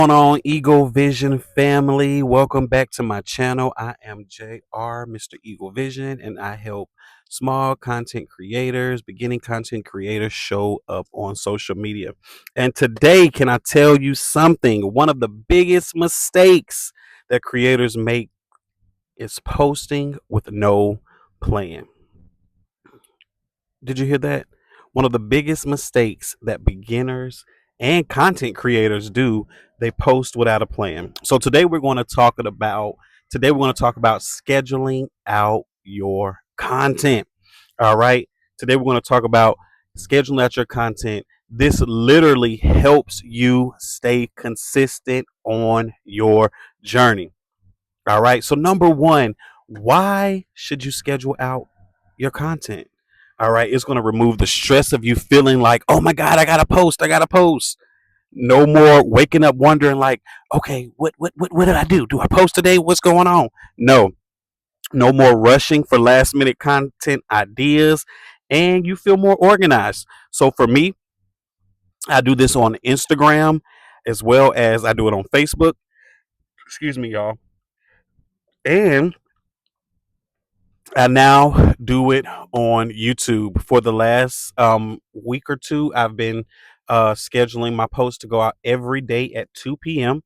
Going on, Eagle Vision family? Welcome back to my channel. I am JR, Mr. Eagle Vision, and I help small content creators, beginning content creators show up on social media. And today, can I tell you something? One of the biggest mistakes that creators make is posting with no plan. Did you hear that? One of the biggest mistakes that beginners and content creators do, they post without a plan. So today we're going to talk about scheduling out your content. All right? Today we're going to talk about scheduling out your content. This literally helps you stay consistent on your journey. All right. So, number one, why should you schedule out your content? All right. It's going to remove the stress of you feeling like, oh my God, I got to post. I got to post. No more waking up wondering, like, okay, what did I do? Do I post today? What's going on? No, no more rushing for last minute content ideas, and you feel more organized. So, for me, I do this on Instagram as well as I do it on Facebook. Excuse me, y'all. And I now do it on YouTube. For the last week or two, I've been scheduling my posts to go out every day at 2 p.m.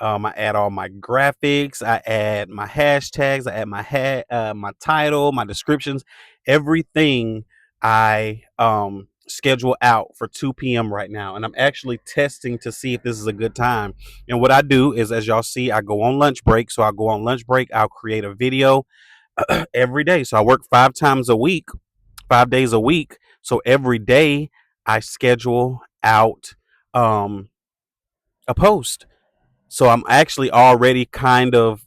I add all my graphics, I add my hashtags, I add my title, my descriptions, everything I schedule out for 2 p.m. right now. And I'm actually testing to see if this is a good time. And what I do is, as y'all see, I go on lunch break. So I go on lunch break, I'll create a video every day. So I work 5 times a week, 5 days a week. So every day I schedule out a post. So I'm actually already kind of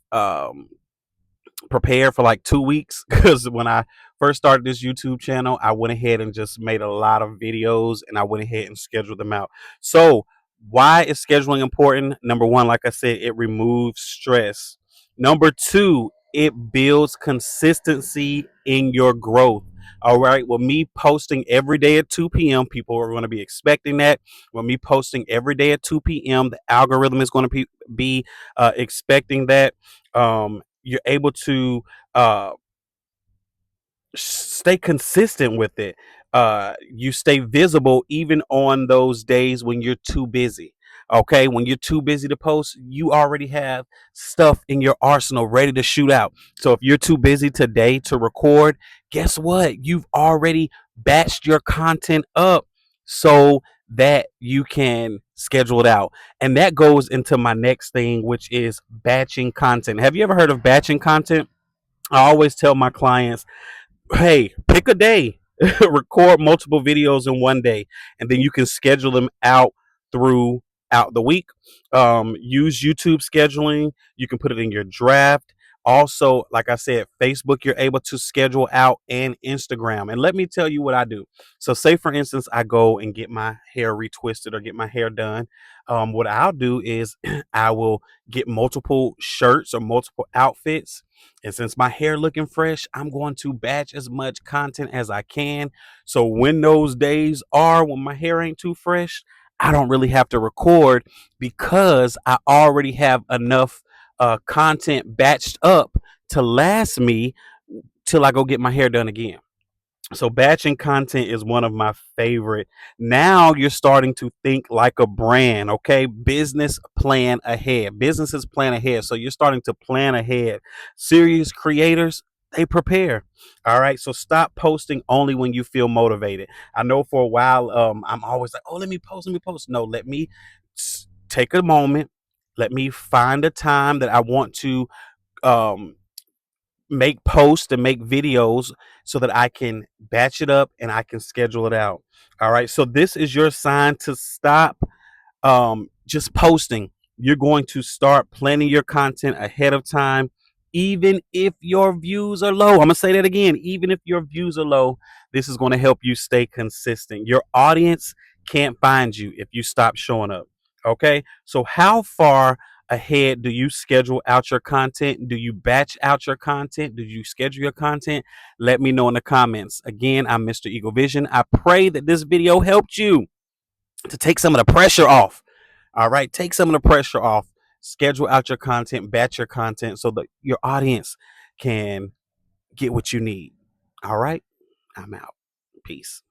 prepared for like 2 weeks because when I first started this YouTube channel, I went ahead and just made a lot of videos and I went ahead and scheduled them out. So, why is scheduling important? Number one, like I said, it removes stress. Number two, it builds consistency in your growth. All right. With me posting every day at 2 p.m., people are going to be expecting that. With me posting every day at 2 p.m., the algorithm is going to be expecting that. You're able to stay consistent with it. You stay visible even on those days when you're too busy. Okay, when you're too busy to post, you already have stuff in your arsenal ready to shoot out. So if you're too busy today to record, guess what? You've already batched your content up so that you can schedule it out. And that goes into my next thing, which is batching content. Have you ever heard of batching content? I always tell my clients, hey, pick a day, record multiple videos in one day, and then you can schedule them out throughout the week. Use YouTube scheduling. You can put it in your draft. Also, like I said, Facebook, you're able to schedule out, and Instagram. And let me tell you what I do. So, say for instance, I go and get my hair retwisted or get my hair done. What I'll do is I will get multiple shirts or multiple outfits, and since my hair looking fresh, I'm going to batch as much content as I can. So when those days are when my hair ain't too fresh, I don't really have to record because I already have enough content batched up to last me till I go get my hair done again. So batching content is one of my favorite. Now you're starting to think like a brand, okay? Business plan ahead. Businesses plan ahead. So you're starting to plan ahead. Serious creators, they prepare. All right. So stop posting only when you feel motivated. I know for a while, I'm always like, oh, let me post, let me post. No, let me take a moment. Let me find a time that I want to um make posts and make videos so that I can batch it up and I can schedule it out. All right. So this is your sign to stop just posting. You're going to start planning your content ahead of time, even if your views are low. I'm going to say that again. Even if your views are low, this is going to help you stay consistent. Your audience can't find you if you stop showing up. Okay. So, how far ahead do you schedule out your content? Do you batch out your content? Do you schedule your content? Let me know in the comments. Again, I'm Mr. Eagle Vision. I pray that this video helped you to take some of the pressure off. All right. Take some of the pressure off. Schedule out your content, batch your content so that your audience can get what you need. All right. I'm out. Peace.